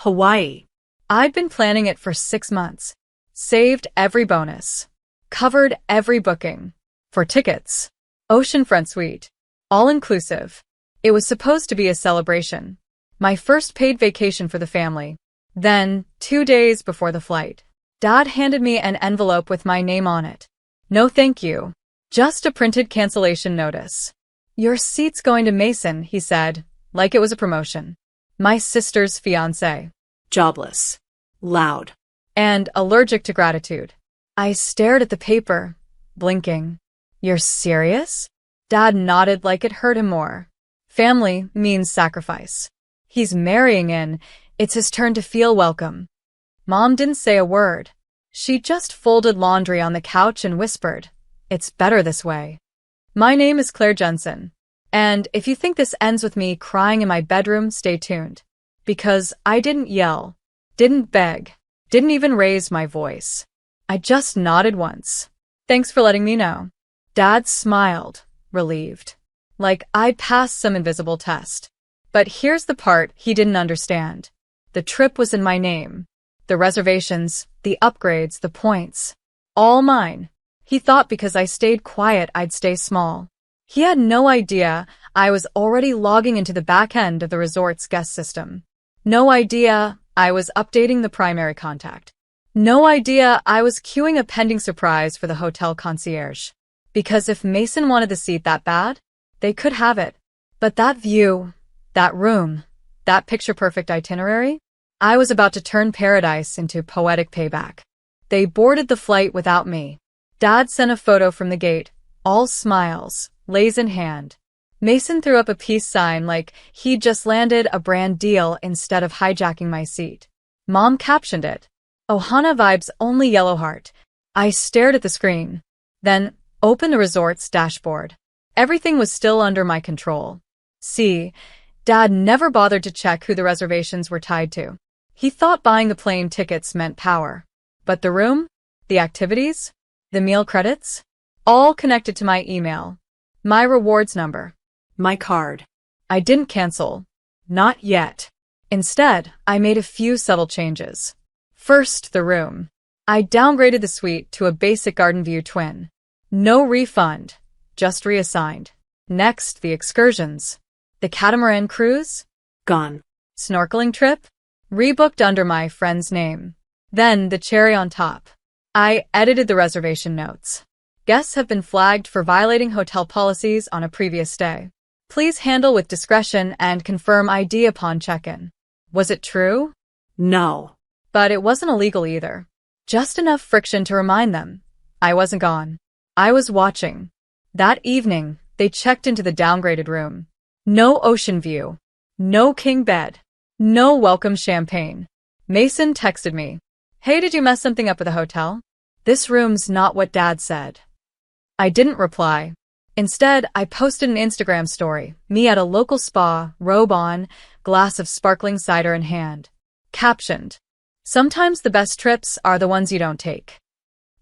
Hawaii. I'd been planning it for 6 months. Saved every bonus. Covered every booking. For tickets. Oceanfront suite. All-inclusive. It was supposed to be a celebration. My first paid vacation for the family. Then, 2 days before the flight, Dad handed me an envelope with my name on it. No thank you. Just a printed cancellation notice. Your seat's going to Mason, he said, like it was a promotion. My sister's fiancé. Jobless. Loud. And allergic to gratitude. I stared at the paper, blinking. You're serious? Dad nodded like it hurt him more. Family means sacrifice. He's marrying in. It's his turn to feel welcome. Mom didn't say a word. She just folded laundry on the couch and whispered, "It's better this way." My name is Claire Jensen. And if you think this ends with me crying in my bedroom, stay tuned. Because I didn't yell, didn't beg, didn't even raise my voice. I just nodded once. Thanks for letting me know. Dad smiled, relieved. Like I'd passed some invisible test. But here's the part he didn't understand. The trip was in my name. The reservations, the upgrades, the points. All mine. He thought because I stayed quiet I'd stay small. He had no idea I was already logging into the back end of the resort's guest system. No idea I was updating the primary contact. No idea I was queuing a pending surprise for the hotel concierge. Because if Mason wanted the seat that bad, they could have it. But that view, that room, that picture-perfect itinerary, I was about to turn paradise into poetic payback. They boarded the flight without me. Dad sent a photo from the gate, all smiles, lays in hand. Mason threw up a peace sign like he'd just landed a brand deal instead of hijacking my seat. Mom captioned it, "Ohana vibes only yellow heart." I stared at the screen, then opened the resort's dashboard. Everything was still under my control. See, Dad never bothered to check who the reservations were tied to. He thought buying the plane tickets meant power. But the room, the activities, the meal credits, all connected to my email. My rewards number. My card. I didn't cancel. Not yet. Instead, I made a few subtle changes. First, the room. I downgraded the suite to a basic garden view twin. No refund, just reassigned. Next, the excursions. The catamaran cruise? Gone. Snorkeling trip? Rebooked under my friend's name. Then, the cherry on top. I edited the reservation notes. Guests have been flagged for violating hotel policies on a previous stay. Please handle with discretion and confirm ID upon check-in. Was it true? No. But it wasn't illegal either. Just enough friction to remind them. I wasn't gone. I was watching. That evening, they checked into the downgraded room. No ocean view. No king bed. No welcome champagne. Mason texted me. "Hey, did you mess something up at the hotel? This room's not what Dad said." I didn't reply. Instead, I posted an Instagram story, me at a local spa, robe on, glass of sparkling cider in hand. Captioned, "Sometimes the best trips are the ones you don't take."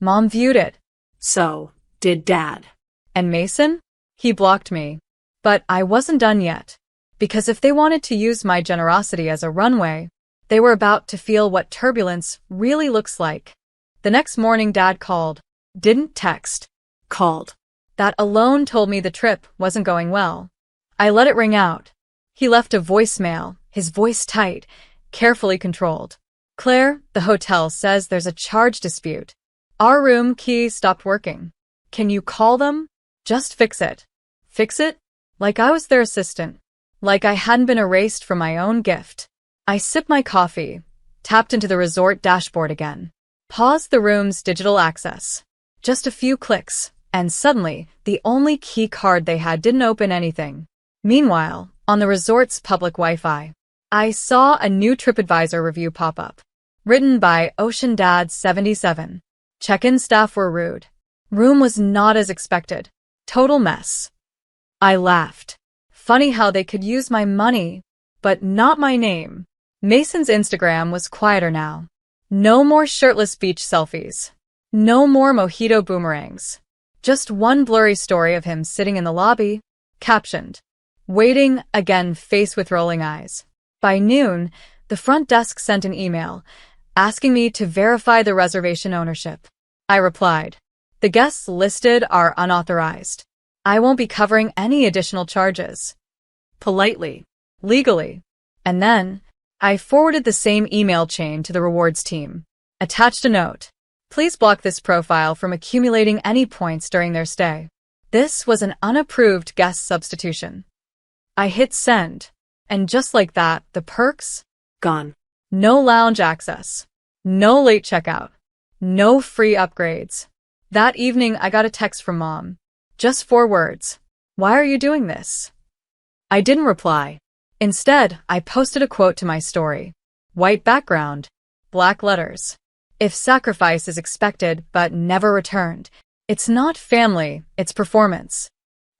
Mom viewed it. So, did Dad. And Mason? He blocked me. But I wasn't done yet. Because if they wanted to use my generosity as a runway, they were about to feel what turbulence really looks like. The next morning, Dad called. Didn't text. Called. That alone told me the trip wasn't going well. I let it ring out. He left a voicemail, his voice tight, carefully controlled. "Claire, the hotel says there's a charge dispute. Our room key stopped working. Can you call them? Just fix it." Fix it? Like I was their assistant. Like I hadn't been erased from my own gift. I sipped my coffee, tapped into the resort dashboard again, paused the room's digital access. Just a few clicks, and suddenly, the only key card they had didn't open anything. Meanwhile, on the resort's public Wi-Fi, I saw a new TripAdvisor review pop up. Written by Ocean Dad 77. Check-in staff were rude. Room was not as expected. Total mess. I laughed. Funny how they could use my money, but not my name. Mason's Instagram was quieter now. No more shirtless beach selfies. No more mojito boomerangs. Just one blurry story of him sitting in the lobby, captioned, "Waiting, again, face with rolling eyes." By noon, The front desk sent an email asking me to verify the reservation ownership. I replied, "The guests listed are unauthorized. I won't be covering any additional charges." Politely, legally. And then, I forwarded the same email chain to the rewards team. Attached a note. "Please block this profile from accumulating any points during their stay." This was an unapproved guest substitution. I hit send, and just like that, the perks? Gone. No lounge access. No late checkout. No free upgrades. That evening, I got a text from Mom. Just 4 words. "Why are you doing this?" I didn't reply. Instead, I posted a quote to my story. White background, black letters. "If sacrifice is expected but never returned, it's not family, it's performance."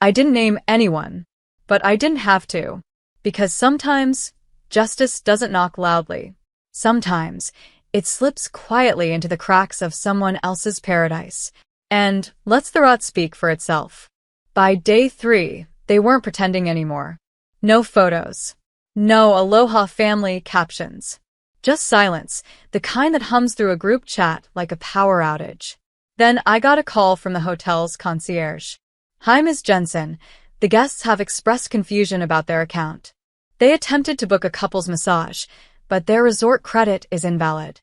I didn't name anyone, but I didn't have to. Because sometimes, justice doesn't knock loudly. Sometimes, it slips quietly into the cracks of someone else's paradise. And lets the rot speak for itself. By day 3, they weren't pretending anymore. No photos. No Aloha family captions. Just silence, the kind that hums through a group chat like a power outage. Then I got a call from the hotel's concierge. "Hi, Ms. Jensen. The guests have expressed confusion about their account. They attempted to book a couple's massage, but their resort credit is invalid."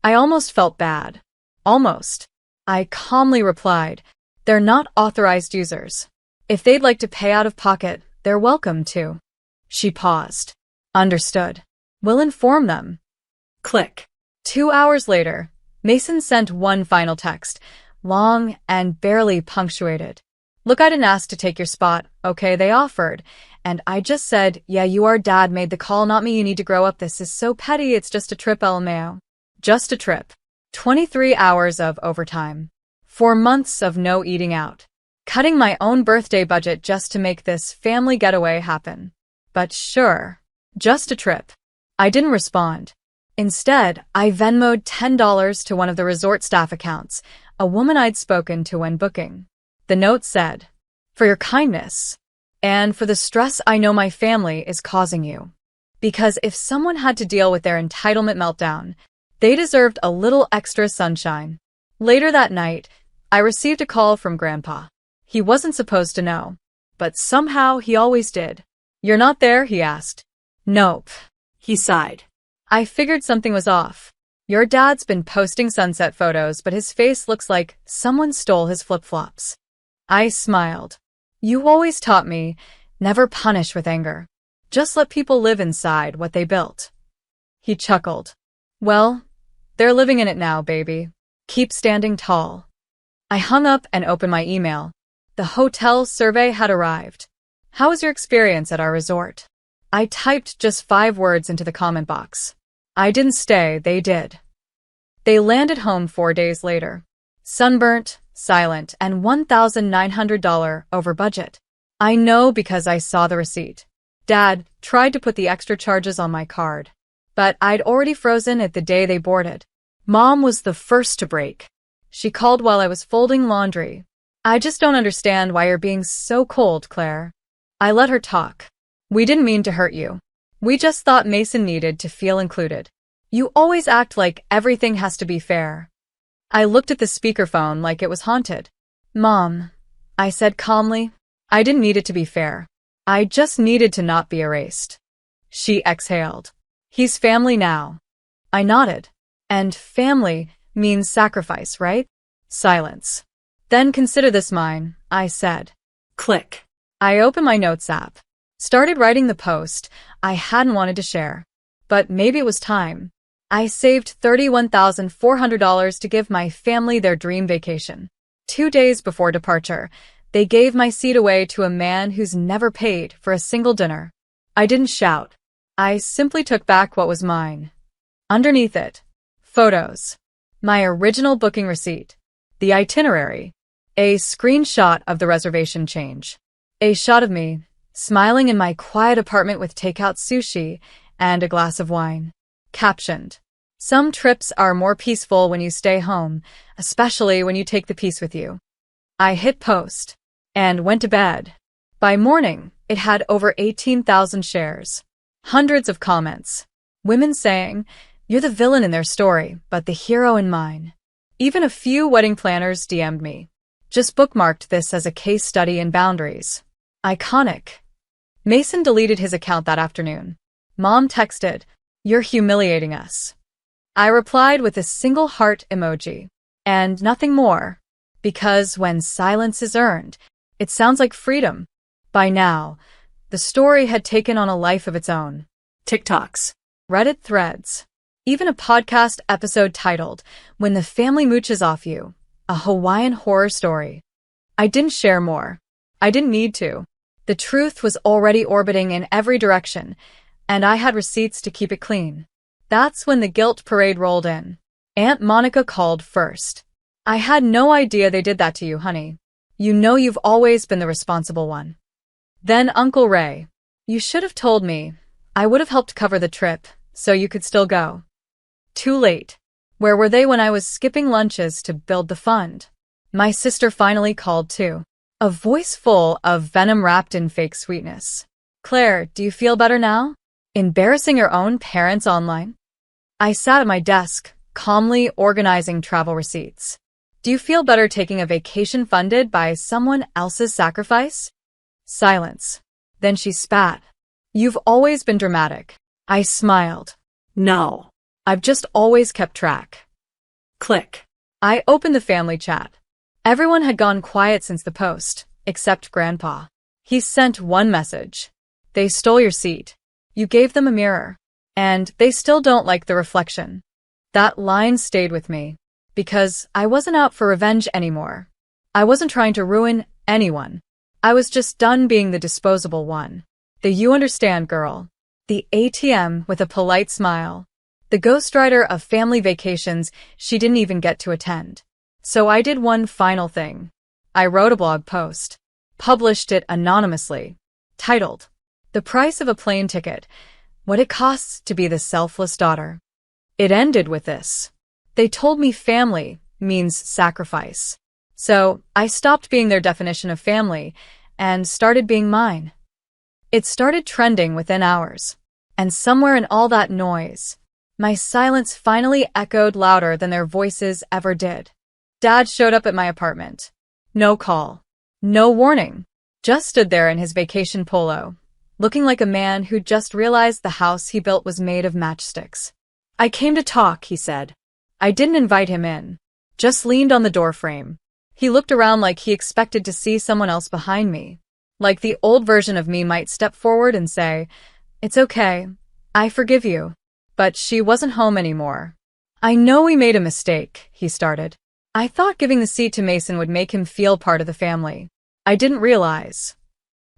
I almost felt bad. Almost. I calmly replied, "They're not authorized users. If they'd like to pay out of pocket, they're welcome to." She paused. "Understood. We'll inform them." Click. 2 hours later, Mason sent one final text, long and barely punctuated. "Look, I didn't ask to take your spot, okay? They offered. And I just said, yeah, your dad made the call, not me. You need to grow up. This is so petty. It's just a trip, LMAO. Just a trip." 23 hours of overtime. 4 months of no eating out. Cutting my own birthday budget just to make this family getaway happen. But sure, just a trip. I didn't respond. Instead, I Venmo'd $10 to one of the resort staff accounts, a woman I'd spoken to when booking. The note said, "For your kindness, and for the stress I know my family is causing you. Because if someone had to deal with their entitlement meltdown, they deserved a little extra sunshine." Later that night, I received a call from Grandpa. He wasn't supposed to know, but somehow he always did. "You're not there?" he asked. "Nope." He sighed. I figured something was off. "Your dad's been posting sunset photos, but his face looks like someone stole his flip-flops." I smiled. "You always taught me, never punish with anger. Just let people live inside what they built." He chuckled. "Well, they're living in it now, baby. Keep standing tall." I hung up and opened my email. The hotel survey had arrived. "How was your experience at our resort?" I typed just 5 words into the comment box. I didn't stay, they did. They landed home 4 days later. Sunburnt, silent, and $1,900 over budget. I know because I saw the receipt. Dad tried to put the extra charges on my card, but I'd already frozen it the day they boarded. Mom was the first to break. She called while I was folding laundry. "I just don't understand why you're being so cold, Claire." I let her talk. "We didn't mean to hurt you. We just thought Mason needed to feel included. You always act like everything has to be fair." I looked at the speakerphone like it was haunted. "Mom," I said calmly, "I didn't need it to be fair. I just needed to not be erased." She exhaled. "He's family now." I nodded. "And family means sacrifice, right?" Silence. "Then consider this mine," I said. Click. I opened my notes app. Started writing the post I hadn't wanted to share. But maybe it was time. I saved $31,400 to give my family their dream vacation. 2 days before departure, they gave my seat away to a man who's never paid for a single dinner. I didn't shout. I simply took back what was mine. Underneath it, photos. My original booking receipt. The itinerary. A screenshot of the reservation change. A shot of me, smiling in my quiet apartment with takeout sushi and a glass of wine. Captioned. "Some trips are more peaceful when you stay home, especially when you take the peace with you." I hit post and went to bed. By morning, it had over 18,000 shares. Hundreds of comments. Women saying, "You're the villain in their story, but the hero in mine." Even a few wedding planners DM'd me. Just bookmarked this as a case study in boundaries. Iconic. Mason deleted his account that afternoon. Mom texted, "You're humiliating us." I replied with a single heart emoji. And nothing more. Because when silence is earned, it sounds like freedom. By now, the story had taken on a life of its own. TikToks. Reddit threads. Even a podcast episode titled, "When the Family Mooches Off You, a Hawaiian Horror Story." I didn't share more. I didn't need to. The truth was already orbiting in every direction, and I had receipts to keep it clean. That's when the guilt parade rolled in. Aunt Monica called first. "I had no idea they did that to you, honey. You know you've always been the responsible one." Then Uncle Ray. "You should have told me. I would have helped cover the trip, so you could still go." Too late. Where were they when I was skipping lunches to build the fund? My sister finally called too. A voice full of venom wrapped in fake sweetness. "Claire, do you feel better now? Embarrassing your own parents online?" I sat at my desk, calmly organizing travel receipts. "Do you feel better taking a vacation funded by someone else's sacrifice?" Silence. Then she spat. "You've always been dramatic." I smiled. No. "I've just always kept track." Click. I opened the family chat. Everyone had gone quiet since the post, except Grandpa. He sent one message. "They stole your seat. You gave them a mirror. And they still don't like the reflection." That line stayed with me, because I wasn't out for revenge anymore. I wasn't trying to ruin anyone. I was just done being the disposable one. The "you understand" girl. The ATM with a polite smile. The ghostwriter of family vacations she didn't even get to attend. So I did one final thing. I wrote a blog post. Published it anonymously. Titled, "The Price of a Plane Ticket. What It Costs to Be the Selfless Daughter." It ended with this. They told me family means sacrifice. So I stopped being their definition of family and started being mine. It started trending within hours. And somewhere in all that noise, my silence finally echoed louder than their voices ever did. Dad showed up at my apartment. No call. No warning. Just stood there in his vacation polo, looking like a man who just realized the house he built was made of matchsticks. "I came to talk," he said. I didn't invite him in. Just leaned on the doorframe. He looked around like he expected to see someone else behind me. Like the old version of me might step forward and say, "It's okay. I forgive you." But she wasn't home anymore. "I know we made a mistake," he started. I thought giving the seat to Mason would make him feel part of the family. I didn't realize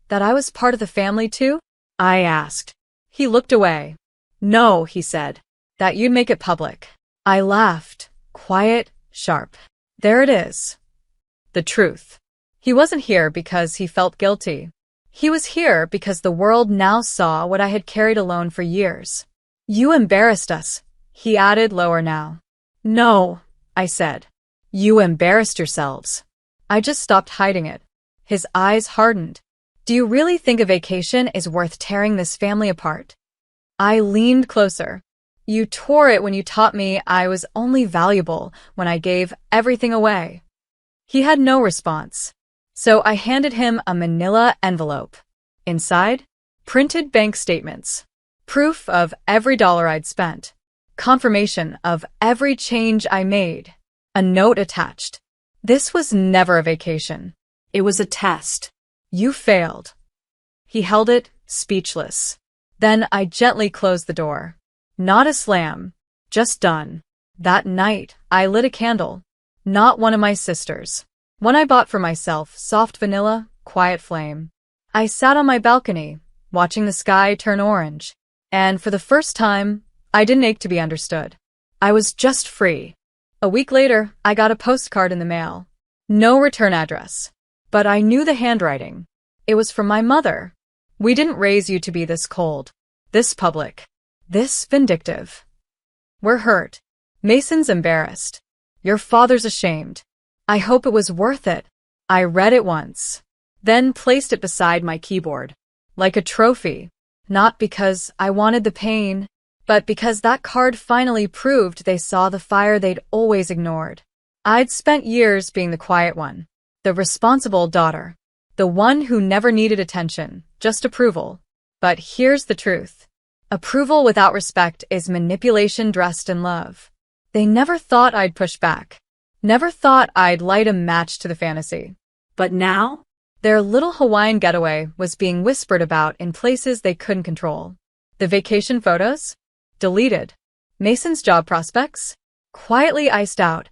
that I was part of the family too? I asked. He looked away. "No," he said. "That you'd make it public." I laughed. Quiet, sharp. There it is. The truth. He wasn't here because he felt guilty. He was here because the world now saw what I had carried alone for years. "You embarrassed us," he added lower now. "No," I said. "You embarrassed yourselves." I just stopped hiding it. His eyes hardened. "Do you really think a vacation is worth tearing this family apart?" I leaned closer. "You tore it when you taught me I was only valuable when I gave everything away." He had no response. So I handed him a manila envelope. Inside, printed bank statements. Proof of every dollar I'd spent. Confirmation of every change I made. A note attached. This was never a vacation. It was a test. "You failed." He held it, speechless. Then I gently closed the door. Not a slam. Just done. That night, I lit a candle. Not one of my sisters'. One I bought for myself, soft vanilla, quiet flame. I sat on my balcony, watching the sky turn orange. And for the first time, I didn't ache to be understood. I was just free. A week later, I got a postcard in the mail. No return address. But I knew the handwriting. It was from my mother. "We didn't raise you to be this cold, this public, this vindictive. We're hurt. Mason's embarrassed. Your father's ashamed. I hope it was worth it." I read it once, then placed it beside my keyboard. Like a trophy. Not because I wanted the pain, But because that card finally proved they saw the fire they'd always ignored. I'd spent years being the quiet one, the responsible daughter, the one who never needed attention, just approval. But here's the truth. Approval without respect is manipulation dressed in love. They never thought I'd push back. Never thought I'd light a match to the fantasy. But now? Their little Hawaiian getaway was being whispered about in places they couldn't control. The vacation photos? Deleted. Mason's job prospects? Quietly iced out.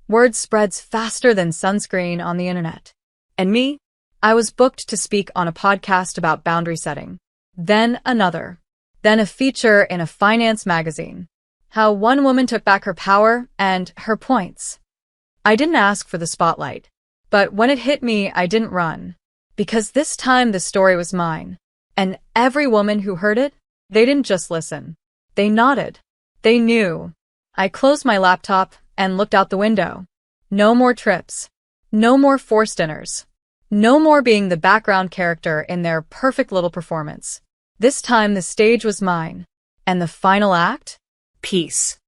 Word spreads faster than sunscreen on the internet. And me? I was booked to speak on a podcast about boundary setting. Then another. Then a feature in a finance magazine. How one woman took back her power and her points. I didn't ask for the spotlight. But when it hit me, I didn't run. Because this time the story was mine. And every woman who heard it, they didn't just listen. They nodded. They knew. I closed my laptop and looked out the window. No more trips. No more forced dinners. No more being the background character in their perfect little performance. This time the stage was mine. And the final act? Peace.